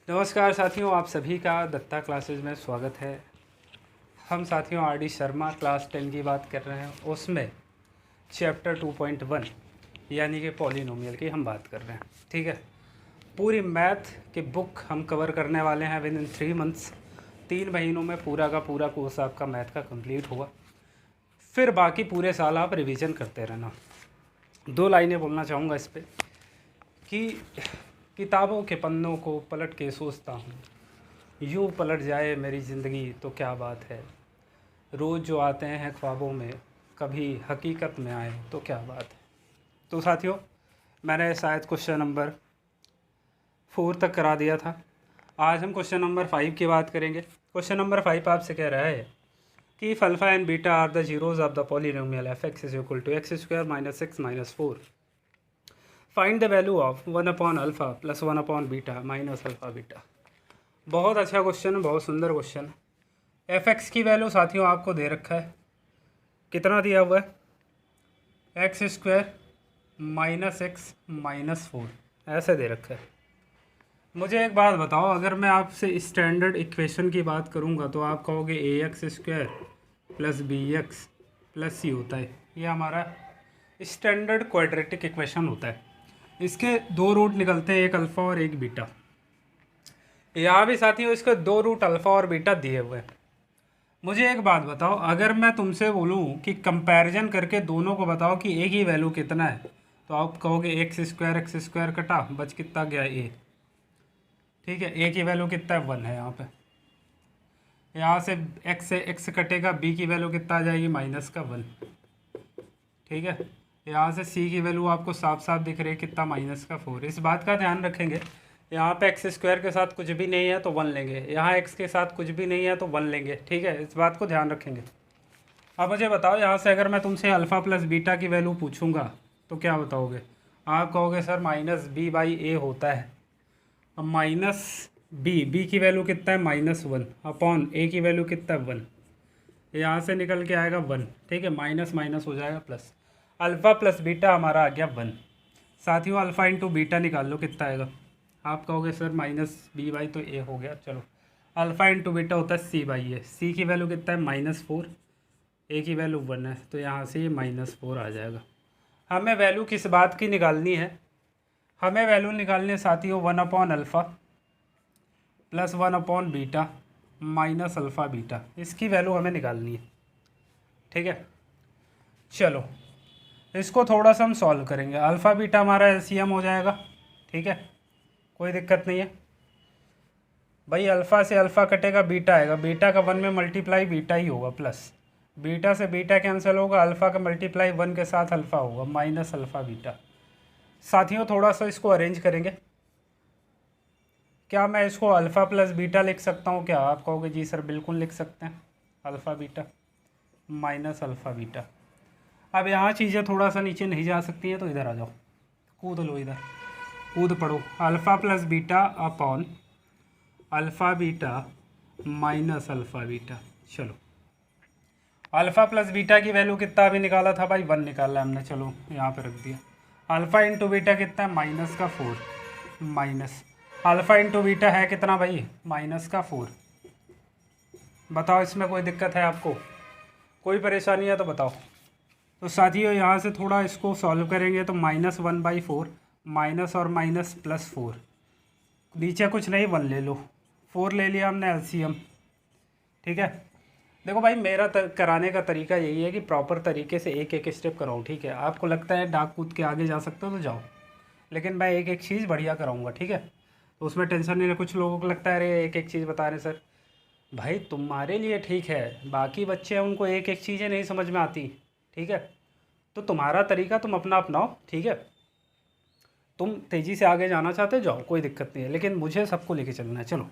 नमस्कार साथियों, आप सभी का दत्ता क्लासेज में स्वागत है। हम साथियों आर.डी. शर्मा क्लास 10 की बात कर रहे हैं। उसमें चैप्टर 2.1 यानी कि पॉलिनोमियल की हम बात कर रहे हैं। ठीक है, पूरी मैथ की बुक हम कवर करने वाले हैं विद इन 3 मंथ्स। 3 महीनों में पूरा का पूरा कोर्स आपका मैथ का कंप्लीट होगा। फिर बाकी पूरे साल आप रिवीजन करते रहना। 2 लाइनें बोलना चाहूँगा इस पर कि किताबों के पन्नों को पलट के सोचता हूँ, यूँ पलट जाए मेरी ज़िंदगी तो क्या बात है। रोज़ जो आते हैं ख्वाबों में, कभी हकीकत में आए तो क्या बात है। तो साथियों, मैंने शायद क्वेश्चन नंबर 4 तक करा दिया था। आज हम क्वेश्चन नंबर 5 की बात करेंगे। क्वेश्चन नंबर 5 आपसे कह रहा है कि if alpha and beta are the zeros of the polynomial F x is equal to x square minus 6 minus 4, find the value of 1/अल्फ़ा plus 1/ beta minus alpha beta. बहुत अच्छा क्वेश्चन है, बहुत सुंदर क्वेश्चन है। एफ एक्स की value साथियों आपको दे रखा है, कितना दिया हुआ है, x square minus x minus 4 ऐसे दे रखा है। मुझे एक बात बताओ, अगर मैं आपसे स्टैंडर्ड इक्वेशन की बात करूंगा तो आप कहोगे A x square plus B x plus C होता है। ये हमारा स्टैंडर्ड क्वाड्रेटिक इक्वेशन होता है। इसके 2 रूट निकलते हैं, एक अल्फ़ा और एक बीटा। यहाँ भी साथियों इसके 2 रूट अल्फ़ा और बीटा दिए हुए हैं। मुझे एक बात बताओ, अगर मैं तुमसे बोलूँ कि कंपैरिजन करके दोनों को बताओ कि ए की वैल्यू कितना है, तो आप कहोगे एक्स स्क्वायर कटा, बच कितना गया ए। ठीक है, ए की वैल्यू कितना है, 1 है। यहाँ पे यहाँ से एक्स कटेगा, बी की वैल्यू कितना आ जाएगी, माइनस का 1। ठीक है, यहाँ से सी की वैल्यू आपको साफ साफ दिख रही है, कितना, माइनस का 4। इस बात का ध्यान रखेंगे, यहाँ पे एक्स स्क्वायर के साथ कुछ भी नहीं है तो 1 लेंगे, यहाँ एक्स के साथ कुछ भी नहीं है तो 1 लेंगे। ठीक है, इस बात को ध्यान रखेंगे। अब मुझे बताओ, यहाँ से अगर मैं तुमसे अल्फ़ा प्लस बीटा की वैल्यू पूछूंगा तो क्या बताओगे? आप कहोगे सर माइनस बी बाई ए होता है। अब माइनस बी की वैल्यू कितना है, -1 अपॉन ए की वैल्यू कितना है, 1। यहाँ से निकल के आएगा 1। ठीक है, माइनस माइनस हो जाएगा प्लस। अल्फ़ा प्लस बीटा हमारा आ गया 1। साथियों अल्फ़ा इंटू बीटा निकाल लो, कितना आएगा? आप कहोगे सर माइनस बी बाई तो ए हो गया। चलो, अल्फ़ा इंटू बीटा होता है सी बाई ए। सी की वैल्यू कितना है, -4। ए की वैल्यू 1 है, तो यहाँ से ये -4 आ जाएगा। हमें वैल्यू किस बात की निकालनी है? हमें वैल्यू निकालनी है साथियों 1/अल्फ़ा plus 1/ beta minus alpha beta. इसकी वैल्यू हमें निकालनी है। ठीक है, चलो इसको थोड़ा सा हम सॉल्व करेंगे। अल्फ़ा बीटा हमारा एलसीएम हो जाएगा। ठीक है, कोई दिक्कत नहीं है भाई। अल्फ़ा से अल्फ़ा कटेगा, बीटा आएगा, बीटा का 1 में मल्टीप्लाई बीटा ही होगा, प्लस बीटा से बीटा कैंसिल होगा, अल्फ़ा का मल्टीप्लाई 1 के साथ अल्फ़ा होगा, माइनस अल्फ़ा बीटा। साथियों थोड़ा सा इसको अरेंज करेंगे। क्या मैं इसको अल्फ़ा प्लस बीटा लिख सकता हूँ क्या? आप कहोगे जी सर बिल्कुल लिख सकते हैं, alpha beta minus alpha beta. अब यहाँ चीज़ें थोड़ा सा नीचे नहीं जा सकती हैं, तो इधर आ जाओ, कूद लो, इधर कूद पड़ो। Alpha plus beta upon alpha beta minus alpha beta. चलो, अल्फ़ा प्लस बीटा की वैल्यू कितना अभी निकाला था भाई, 1 निकाला हमने। चलो यहाँ पे रख दिया। अल्फ़ा इंटू बीटा कितना है, माइनस का 4, माइनस अल्फ़ा इंटू बीटा है कितना भाई, माइनस का 4। बताओ इसमें कोई दिक्कत है आपको, कोई परेशानी है तो बताओ। तो साथियों यहाँ से थोड़ा इसको सॉल्व करेंगे तो -1/4, माइनस और माइनस +4, नीचे कुछ नहीं, 1 ले लो, 4 ले लिया हमने एलसीएम। ठीक है, देखो भाई मेरा कराने का तरीका यही है कि प्रॉपर तरीके से एक एक स्टेप कराऊँ। ठीक है, आपको लगता है डाक कूद के आगे जा सकते हो तो जाओ, लेकिन मैं एक एक चीज़ बढ़िया कराऊँगा। ठीक है, तो उसमें टेंशन नहीं है। कुछ लोगों को लगता है अरे एक एक चीज़ बता रहे सर, भाई तुम्हारे लिए ठीक है, बाकी बच्चे हैं उनको एक एक चीज़ें नहीं समझ में आती। ठीक है, तो तुम्हारा तरीका तुम अपना अपनाओ। ठीक है, तुम तेज़ी से आगे जाना चाहते हो जाओ, कोई दिक्कत नहीं है, लेकिन मुझे सबको लेके चलना है। चलो,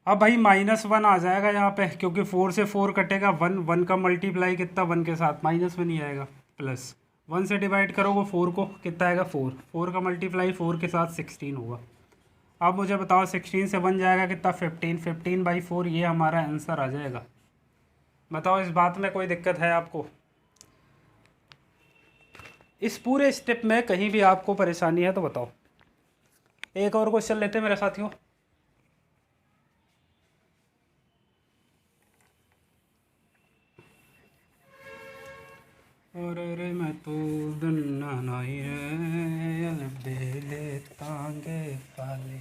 अब भाई -1 आ जाएगा यहाँ पे, क्योंकि 4 से 4 कटेगा, 1 का मल्टीप्लाई कितना, 1 के साथ -1 ही आएगा, प्लस 1 से डिवाइड करोगे 4 को, कितना आएगा, 4 का मल्टीप्लाई 4 के साथ 16 होगा। अब मुझे बताओ 16 से 1 जाएगा कितना, 15/4, ये हमारा आंसर आ जाएगा। बताओ इस बात में कोई दिक्कत है आपको? इस पूरे स्टेप में कहीं भी आपको परेशानी है तो बताओ। एक और क्वेश्चन लेते हैं मेरे साथियों। और रे मैं तो दन्ना नाई रे बेले तांगे पाले।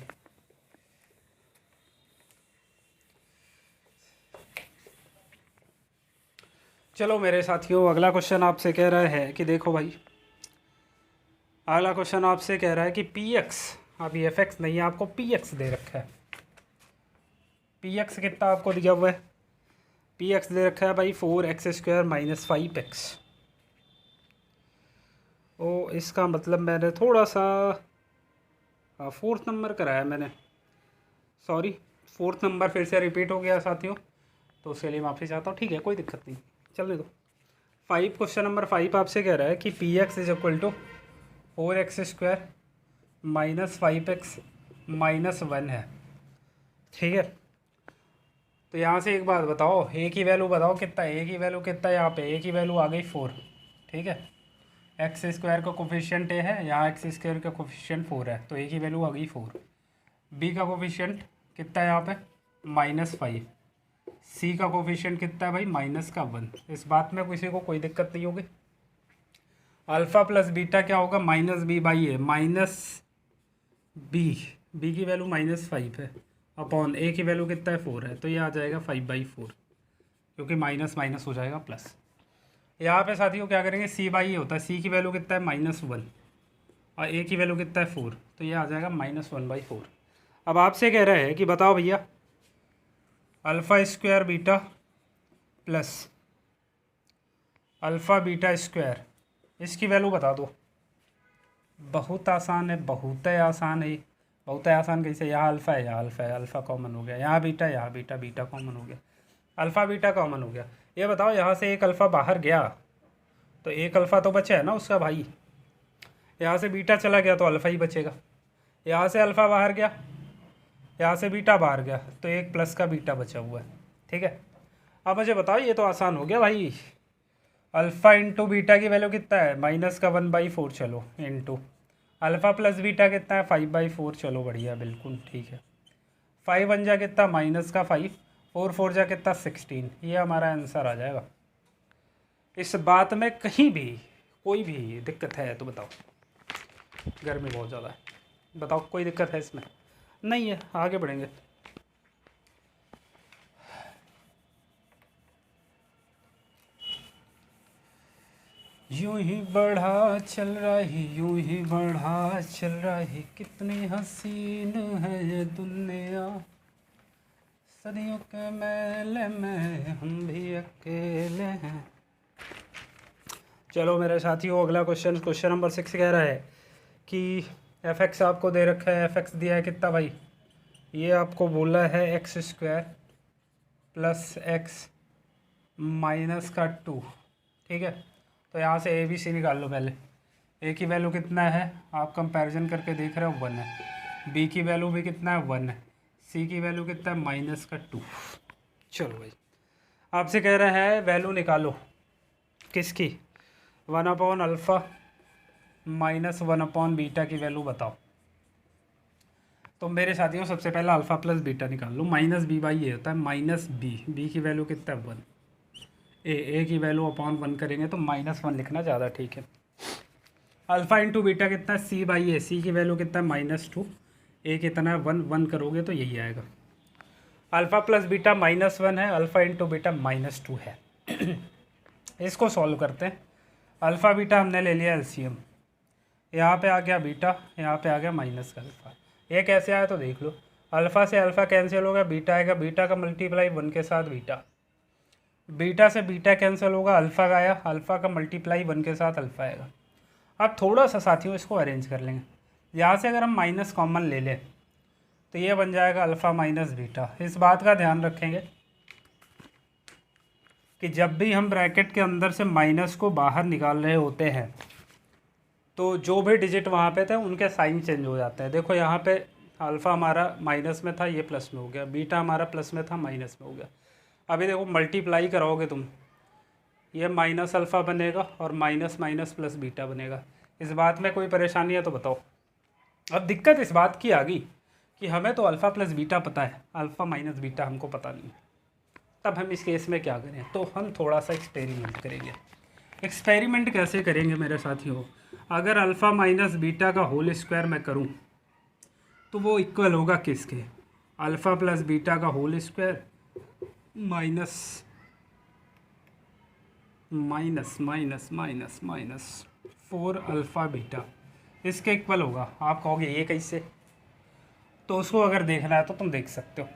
चलो मेरे साथियों, अगला क्वेश्चन आपसे कह रहा है कि देखो भाई, अगला क्वेश्चन आपसे कह रहा है कि पी एक्स, अभी एफ एक्स नहीं है, आपको पी एक्स दे रखा है। पी एक्स कितना आपको दिया हुआ है? पी एक्स दे रखा है भाई 4x² - 5x। ओ इसका मतलब मैंने थोड़ा सा फोर्थ नंबर कराया मैंने, सॉरी फोर्थ नंबर फिर से रिपीट हो गया साथियों, तो उसके लिए माफ़ी चाहता हूँ। ठीक है, कोई दिक्कत नहीं, चलने दो। 5, क्वेश्चन नंबर 5 आपसे कह रहा है कि P X is equal to 4x² - 5x - 1 है। ठीक है, तो यहाँ से एक बात बताओ, ए की वैल्यू बताओ कितना है? ए की वैल्यू कितना है? यहाँ पे ए की वैल्यू आ गई 4। ठीक है, x² का कोफिशिएंट ए है, यहाँ x² का कोफिशिएंट 4 है, तो ए की वैल्यू आ गई 4। बी का कोफिशिएंट कितना है यहाँ पे? -5। सी का कोफिशिएंट कितना है भाई? -1। इस बात में किसी को कोई दिक्कत नहीं होगी। अल्फ़ा प्लस बीटा क्या होगा? -b/a, -b, बी की वैल्यू -5 है, अपॉन ए की वैल्यू कितना है? 4 है, तो ये आ जाएगा 5/4, क्योंकि माइनस माइनस हो जाएगा प्लस। यहाँ पे साथियों क्या करेंगे? c/a होता है, c की वैल्यू कितना है? -1, और a की वैल्यू कितना है? 4, तो ये आ जाएगा -1/4। अब आपसे कह रहा है कि बताओ भैया, α² beta plus alpha beta square, इसकी वैल्यू बता दो। बहुत आसान है, बहुत है आसान है, बहुत है आसान। कैसे? यहाँ अल्फ़ा है, यहाँ अल्फ़ा है, अल्फ़ा कॉमन हो गया, यहाँ बीटा, यहाँ बीटा, बीटा कॉमन हो गया, अल्फ़ा बीटा कॉमन हो गया। ये बताओ, यहाँ से एक अल्फ़ा बाहर गया तो एक अल्फ़ा तो बचा है ना उसका भाई, यहाँ से बीटा चला गया तो अल्फ़ा ही बचेगा। यहाँ से अल्फ़ा बाहर गया, यहाँ से बीटा बाहर गया, तो एक प्लस का बीटा बचा हुआ है। ठीक है, अब मुझे बताओ, ये तो आसान हो गया भाई। अल्फ़ा इंटू बीटा की वैल्यू कितना है? -1/4, चलो, इंटू अल्फ़ा प्लस बीटा कितना है? 5/4, चलो बढ़िया, बिल्कुल ठीक है। 5 बन जा कितना? -5, 4 4 जा कितना? 16। ये हमारा आंसर आ जाएगा। इस बात में कहीं भी कोई भी दिक्कत है तो बताओ। गर्मी बहुत ज़्यादा है, बताओ कोई दिक्कत है इसमें? नहीं है, आगे बढ़ेंगे। यूं ही बढ़ा चल रहा है, यूं ही बढ़ा चल रहा है, कितनी हसीन है ये दुनिया, सदियों के मेले में हम भी अकेले हैं। चलो मेरे साथियों, अगला क्वेश्चन नंबर 6 कह रहा है कि एफ एक्स आपको दे रखा है। एफ एक्स दिया है कितना भाई? ये आपको बोला है x² + x - 2। ठीक है, तो यहाँ से ए बी सी निकाल लो पहले। ए की वैल्यू कितना है? आप कंपैरिजन करके देख रहे हो, 1 है। बी की वैल्यू भी कितना है? 1 है। सी की वैल्यू कितना है? -2। चलो भाई, आपसे कह रहा है वैल्यू निकालो किसकी? 1/α -1/बीटा की वैल्यू बताओ। तो मेरे साथियों, सबसे पहला अल्फ़ा प्लस बीटा निकाल लो। -b/a होता है -b, बी की वैल्यू कितना है? 1। ए की वैल्यू अपॉन 1 करेंगे तो -1 लिखना ज़्यादा ठीक है। अल्फ़ा इंटू बीटा कितना है? c/a, सी की वैल्यू कितना है? -2, ए कितना है? 1, 1 करोगे तो यही आएगा। अल्फ़ा प्लस बीटा -1 है, अल्फ़ा इंटू बीटा -2 है। इसको सॉल्व करते हैं। अल्फ़ा बीटा हमने ले लिया एलसीएम, यहाँ पे आ गया बीटा, यहाँ पे आ गया -अल्फ़ा। ये कैसे आया तो देख लो। अल्फ़ा से अल्फ़ा कैंसिल होगा, बीटा आएगा, बीटा का मल्टीप्लाई 1 के साथ बीटा, बीटा से बीटा कैंसिल होगा, अल्फ़ा का आया, अल्फ़ा का मल्टीप्लाई 1 के साथ अल्फ़ा आएगा। अब थोड़ा सा साथियों इसको अरेंज कर लेंगे। यहाँ से अगर हम माइनस कॉमन ले लें तो ये बन जाएगा अल्फ़ा माइनस बीटा। इस बात का ध्यान रखेंगे कि जब भी हम ब्रैकेट के अंदर से माइनस को बाहर निकाल रहे होते हैं तो जो भी डिजिट वहाँ पे थे उनके साइन चेंज हो जाते हैं। देखो यहाँ पे अल्फ़ा हमारा माइनस में था, ये प्लस में हो गया, बीटा हमारा प्लस में था, माइनस में हो गया। अभी देखो मल्टीप्लाई कराओगे तुम, ये -अल्फ़ा बनेगा और माइनस माइनस प्लस बीटा बनेगा। इस बात में कोई परेशानी है तो बताओ। अब दिक्कत इस बात की आ गई कि हमें तो अल्फ़ा प्लस बीटा पता है, अल्फ़ा माइनस बीटा हमको पता नहीं है। तब हम इस केस में क्या करें? तो हम थोड़ा सा एक्सपेरिमेंट करेंगे। एक्सपेरिमेंट कैसे करेंगे मेरे साथियों? अगर अल्फ़ा माइनस बीटा का होल स्क्वायर मैं करूं तो वो इक्वल होगा किसके? अल्फ़ा प्लस बीटा का whole square minus minus minus minus minus 4 alpha beta, इसके इक्वल होगा। आप कहोगे ये कैसे? तो उसको अगर देखना है तो तुम देख सकते हो।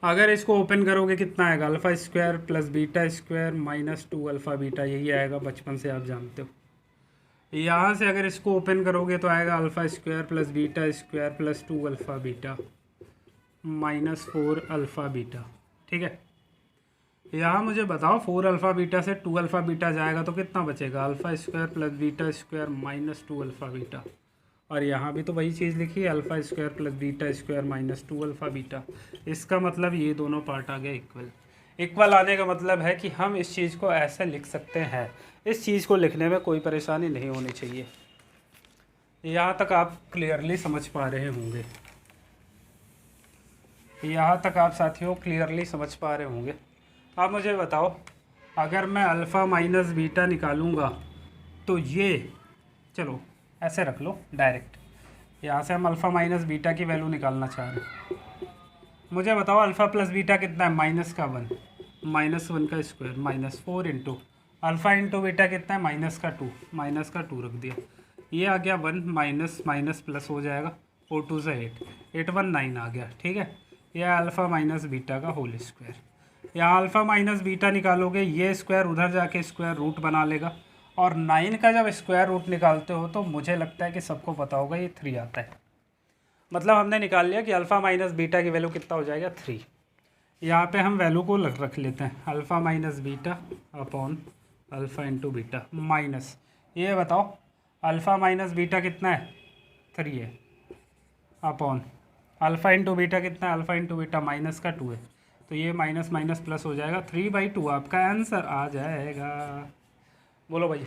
अगर इसको ओपन करोगे कितना आएगा? Alpha square plus beta square minus 2 alpha beta, यही आएगा, बचपन से आप जानते हो। यहाँ से अगर इसको ओपन करोगे तो आएगा alpha square plus beta square plus 2 alpha beta minus 4 alpha beta. ठीक है, यहाँ मुझे बताओ 4 अल्फ़ा बीटा से 2 अल्फ़ा बीटा जाएगा तो कितना बचेगा? Alpha square plus beta square minus 2 alpha beta. और यहाँ भी तो वही चीज़ लिखी है, alpha square plus beta square minus 2 alpha beta. इसका मतलब ये दोनों पार्ट आ गया इक्वल। इक्वल आने का मतलब है कि हम इस चीज़ को ऐसे लिख सकते हैं। इस चीज़ को लिखने में कोई परेशानी नहीं होनी चाहिए। यहाँ तक आप क्लियरली समझ पा रहे होंगे, यहाँ तक आप साथियों क्लियरली समझ पा रहे होंगे। आप मुझे बताओ, अगर मैं अल्फ़ा माइनस बीटा निकालूंगा तो ये, चलो ऐसे रख लो डायरेक्ट, यहाँ से हम अल्फ़ा माइनस बीटा की वैल्यू निकालना चाह रहे हैं। मुझे बताओ अल्फ़ा प्लस बीटा कितना है? माइनस का 1, माइनस 1 का square minus 4 into alpha into beta कितना है? माइनस का 2, माइनस का 2 रख दिया। ये आ गया 1, माइनस माइनस प्लस हो जाएगा, 4 2 से 8, 8 1 9 आ गया। ठीक है, यह अल्फ़ा माइनस बीटा का होल स्क्वायर। यहाँ अल्फ़ा माइनस बीटा निकालोगे, ये स्क्वायर उधर जाके स्क्वायर रूट बना लेगा, और 9 का जब स्क्वायर रूट निकालते हो तो मुझे लगता है कि सबको पता होगा ये 3 आता है। मतलब हमने निकाल लिया कि अल्फ़ा माइनस बीटा की वैल्यू कितना हो जाएगा? 3। यहाँ पे हम वैल्यू को रख लेते हैं, alpha minus beta upon alpha into beta minus, ये बताओ अल्फ़ा माइनस बीटा कितना है? 3 है, अपॉन अल्फ़ा इंटू बीटा कितना है? अल्फ़ा इंटू बीटा माइनस का 2 है, तो ये माइनस माइनस प्लस हो जाएगा, 3/2 आपका आंसर आ जाएगा। बोलो भाई,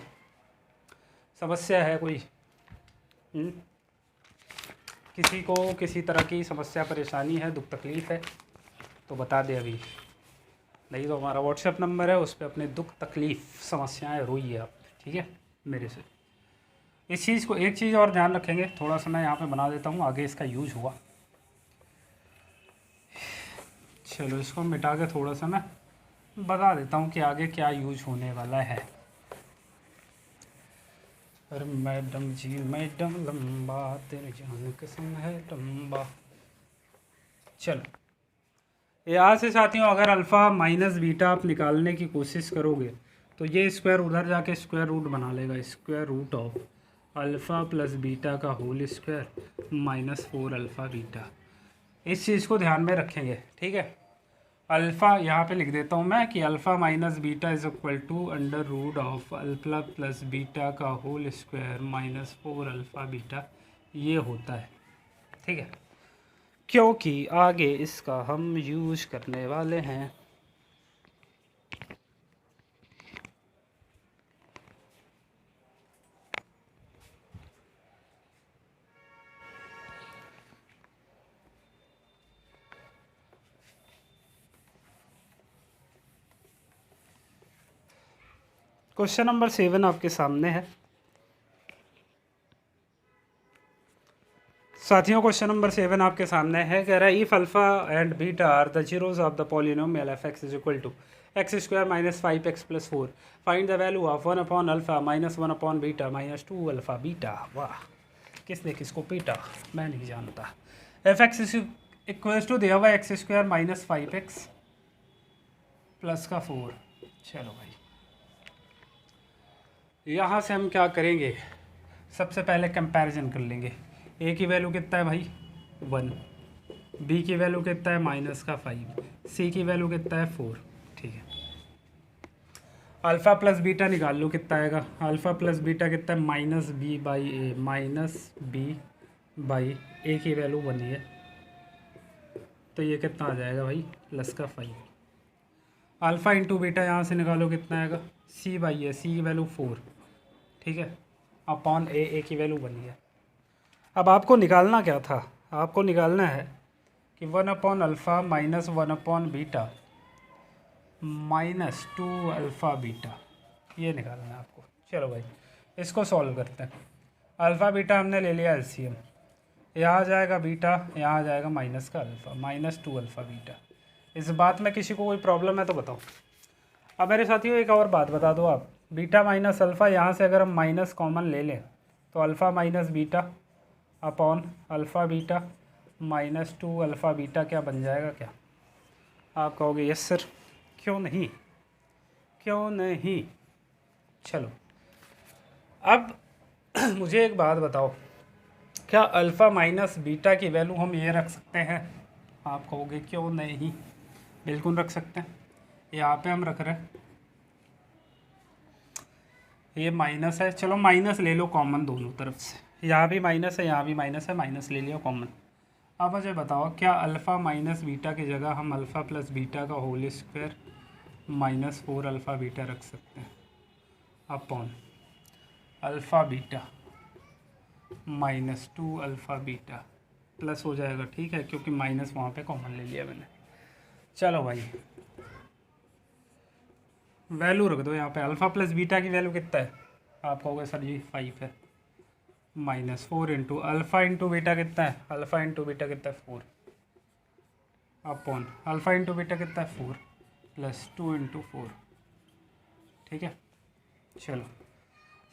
समस्या है कोई? किसी को किसी तरह की समस्या परेशानी है, दुख तकलीफ़ है तो बता दे अभी, नहीं तो हमारा व्हाट्सएप नंबर है, उस पर अपने दुख तकलीफ़ समस्याएं रोइए आप, ठीक है, मेरे से। इस चीज़ को, एक चीज़ और ध्यान रखेंगे, थोड़ा सा मैं यहाँ पे बना देता हूँ, आगे इसका यूज हुआ। चलो इसको मिटा के थोड़ा सा मैं बता देता हूँ कि आगे क्या यूज होने वाला है। अरे मैडम जी मैडम, लंबा तेरे जान कसम है लंबा। चलो यहाँ से साथियों, अगर अल्फ़ा माइनस बीटा आप निकालने की कोशिश करोगे तो ये स्क्वायर उधर जाके स्क्वायर रूट बना लेगा, square root of alpha plus beta का whole square minus 4 alpha beta. इस चीज़ को ध्यान में रखेंगे, ठीक है। अल्फ़ा यहाँ पे लिख देता हूँ मैं कि alpha minus beta is equal to under root of alpha plus beta का whole square minus 4 alpha beta, ये होता है, ठीक है, क्योंकि आगे इसका हम यूज करने वाले हैं। क्वेश्चन नंबर 7 आपके सामने है साथियों। क्वेश्चन नंबर 7 आपके सामने है, कह रहा है if alpha and beta are the zeros of the polynomial F x is equal to x square minus 5x plus 4, find the value of 1 upon alpha minus 1 upon beta minus 2 alpha beta. वाह, किसने किसको पीटा मैं नहीं जानता। F x equals to दिया हुआ x square minus 5x plus का 4। चलो भाई, यहाँ से हम क्या करेंगे, सबसे पहले कंपैरिजन कर लेंगे। ए की वैल्यू कितना है भाई? 1, बी की वैल्यू कितना है? माइनस का 5, सी की वैल्यू कितना है? 4, ठीक है। अल्फ़ा प्लस बीटा निकाल लो, कितना आएगा? अल्फ़ा प्लस बीटा कितना है? Minus B by A, minus B by A की वैल्यू 1 है, तो ये कितना आ जाएगा भाई? प्लस का 5। अल्फ़ा इंटू बीटा यहाँ से निकालो, कितना आएगा? सी बाई ए, सी की वैल्यू 4, ठीक है, अपॉन ए, ए की वैल्यू 1 है। अब आपको निकालना क्या था, आपको निकालना है कि 1/α माइनस 1/β माइनस 2α β, ये निकालना है आपको। चलो भाई इसको सॉल्व करते हैं। अल्फ़ा बीटा हमने ले लिया एलसीएम, यहाँ आ जाएगा बीटा, यहाँ आ जाएगा माइनस का अल्फ़ा, माइनस 2α β। इस बात में किसी को कोई प्रॉब्लम है तो बताओ। अब मेरे साथियों एक और बात बता दो आप, बीटा माइनस अल्फ़ा, यहाँ से अगर हम माइनस कॉमन ले लें तो alpha minus beta upon alpha beta minus 2α β क्या बन जाएगा क्या? आप कहोगे यस सर, क्यों नहीं, क्यों नहीं। चलो अब मुझे एक बात बताओ, क्या अल्फ़ा माइनस बीटा की वैल्यू हम ये रख सकते हैं? आप कहोगे क्यों नहीं, बिल्कुल रख सकते हैं। यहाँ पे हम रख रहे हैं, ये माइनस है, चलो माइनस ले लो कॉमन दोनों तरफ से, यहाँ भी माइनस है, यहाँ भी माइनस है, माइनस ले लिया कॉमन। अब मुझे बताओ क्या अल्फ़ा माइनस बीटा की जगह हम अल्फ़ा प्लस बीटा का होल स्क्वायर माइनस 4α β रख सकते हैं upon alpha beta minus 2α β plus हो जाएगा, ठीक है, क्योंकि माइनस वहाँ पे कॉमन ले लिया मैंने। चलो भाई वैल्यू रख दो यहाँ पे, अल्फ़ा प्लस बीटा की वैल्यू कितना है? आप कहोगे सर जी 5 है, minus 4 into alpha into beta कितना है? अल्फ़ा इंटू बीटा कितना है? 4 अपॉन अल्फ़ा इंटू बीटा कितना है? 4 प्लस 2 इंटू 4, ठीक है। चलो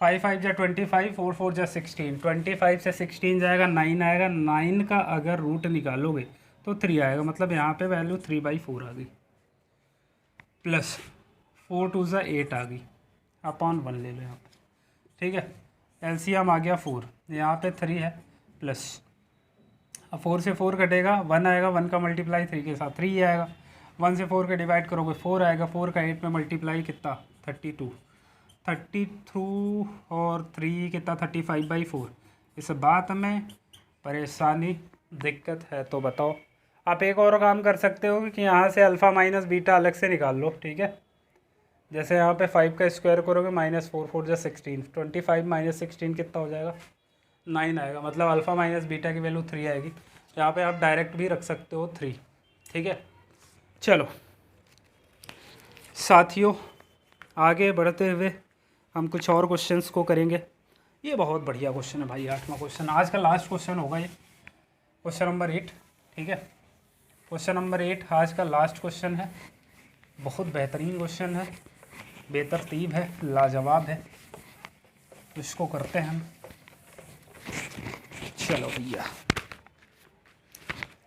5 5 जा 25, 4 4 जा 16, 25 से 16 जाएगा 9 आएगा, 9 का अगर रूट निकालोगे तो 3 आएगा, मतलब यहाँ पे वैल्यू 3/4 आ गई, प्लस 4 2 जा 8 आ गई, अपॉन 1 ले लो यहाँ पे, ठीक है। एलसीएम आ गया 4, यहाँ पे 3 है, प्लस अब 4 से 4 कटेगा, 1 आएगा, 1 का मल्टीप्लाई 3 के साथ 3 आएगा, 1 से 4 का डिवाइड करोगे 4 आएगा, 4 का 8 में मल्टीप्लाई कितना? 32, 32 और 3 कितना? 35/4। इस बात में परेशानी दिक्कत है तो बताओ। आप एक और काम कर सकते हो कि यहाँ से अल्फ़ा माइनस बीटा अलग से निकाल लो, ठीक है। जैसे यहाँ पे 5 का स्क्वायर करोगे, माइनस 4 4 जा 16, 25 माइनस 16 कितना हो जाएगा? 9 आएगा, मतलब अल्फ़ा माइनस बीटा की वैल्यू 3 आएगी। यहाँ पे आप डायरेक्ट भी रख सकते हो 3, ठीक है। चलो साथियों आगे बढ़ते हुए हम कुछ और क्वेश्चंस को करेंगे। ये बहुत बढ़िया क्वेश्चन है भाई, 8वां क्वेश्चन, आज का लास्ट क्वेश्चन होगा ये, क्वेश्चन नंबर 8, ठीक है। क्वेश्चन नंबर 8 आज का लास्ट क्वेश्चन है, बहुत बेहतरीन क्वेश्चन है, बेतरतीब है, लाजवाब है, इसको करते हैं हम। चलो भैया,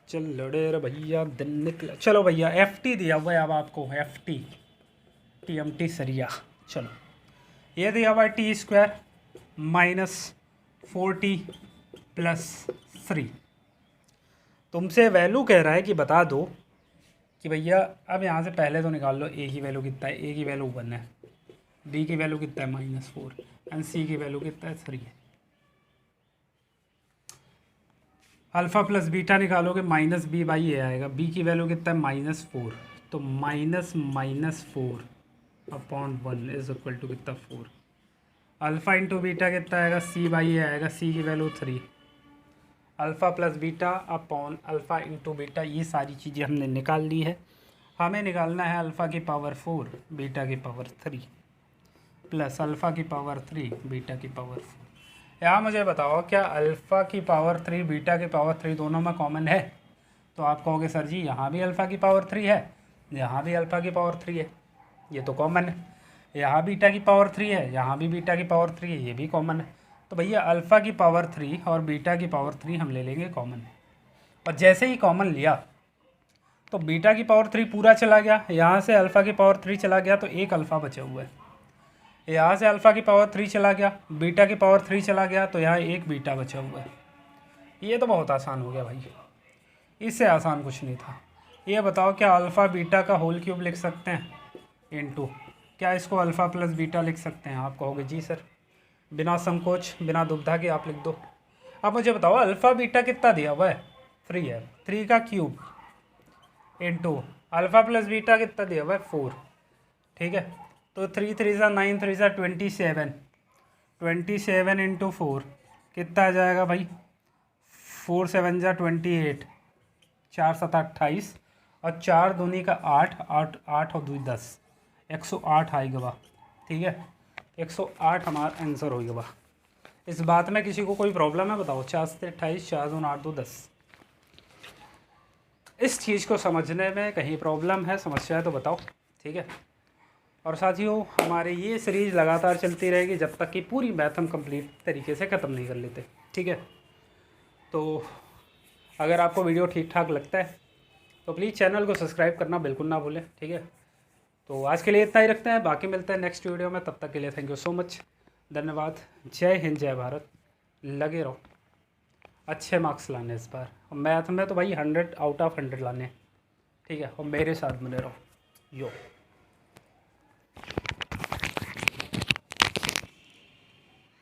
चल रे भैया दिन निकला। चलो भैया FT दिया हुआ है अब आपको, FT TMT सरिया। चलो ये दिया हुआ है t² माइनस 4t प्लस 3। तुमसे वैल्यू कह रहा है कि बता दो कि भैया, अब यहाँ से पहले तो निकाल लो a की वैल्यू कितना है, a की वैल्यू 1 है, b की वैल्यू कितना है -4 एंड c की वैल्यू कितना है 3 है। अल्फ़ा प्लस बीटा निकालोगे -b/a आएगा, b की वैल्यू कितना है -4, तो -4 अपॉन 1 इज इक्वल टू कितना 4। अल्फ़ा इंटू बीटा कितना आएगा? c/a आएगा, c की value 3। Alpha plus beta upon alpha into beta, ये सारी चीज़ें हमने निकाल ली है। हमें निकालना है अल्फ़ा की पावर 4 बीटा की पावर 3 प्लस अल्फ़ा की पावर 3 बीटा की पावर 4। यहाँ मुझे बताओ क्या अल्फ़ा की पावर 3 बीटा की पावर 3 दोनों में कॉमन है? तो आप कहोगे सर जी यहाँ भी अल्फ़ा की पावर 3 है, यहाँ भी अल्फ़ा की पावर 3 है, ये तो कॉमन है। यहाँ बीटा की पावर 3 है, यहाँ भी बीटा की पावर 3 है, ये भी कॉमन है। तो भैया अल्फ़ा की पावर 3 और बीटा की पावर 3 हम ले लेंगे कॉमन, और जैसे ही कॉमन लिया तो बीटा की पावर 3 पूरा चला गया, यहाँ से अल्फ़ा की पावर 3 चला गया, तो एक अल्फ़ा बचा हुआ है। यहाँ से अल्फ़ा की पावर 3 चला गया, बीटा की पावर 3 चला गया, तो यहाँ एक बीटा बचा हुआ है। ये तो बहुत आसान हो गया भाई, इससे आसान कुछ नहीं था। ये बताओ क्या अल्फ़ा बीटा का होल क्यूब लिख सकते हैं इनटू, क्या इसको अल्फ़ा प्लस बीटा लिख सकते हैं? आप कहोगे जी सर, बिना संकोच बिना दुविधा के आप लिख दो। अब मुझे बताओ अल्फ़ा बीटा कितना दिया हुआ है? 3 है, 3 का cube into alpha plus beta कितना दिया हुआ है? 4, ठीक है। तो 3 3 सा 9 3 सा 27, 27 इंटू 4 कितना आ जाएगा भाई? 4 7 जा 28, 4 7 28 और 4 दूनी का 8, 8 8 और 2 10, 108 आएगा बा। ठीक है, 108 हमारा आंसर होगा बा। इस बात में किसी को कोई प्रॉब्लम है बताओ? 4 7 28, 4 2 8 2 10। इस चीज़ को समझने में कहीं प्रॉब्लम है, समस्या है तो बताओ। ठीक है, और साथियों हमारे ये सीरीज़ लगातार चलती रहेगी जब तक कि पूरी मैथ हम कंप्लीट तरीके से ख़त्म नहीं कर लेते। ठीक है, तो अगर आपको वीडियो ठीक ठाक लगता है तो प्लीज़ चैनल को सब्सक्राइब करना बिल्कुल ना भूलें। ठीक है, तो आज के लिए इतना ही रखते हैं, बाकी मिलते हैं नेक्स्ट वीडियो में। तब तक के लिए थैंक यू सो मच, धन्यवाद। जय हिंद, जय भारत। लगे रहो, अच्छे मार्क्स लाने इस बार मैथ में तो भाई 100 आउट ऑफ 100 लाने। ठीक है, और मेरे साथ बने रहो। यो।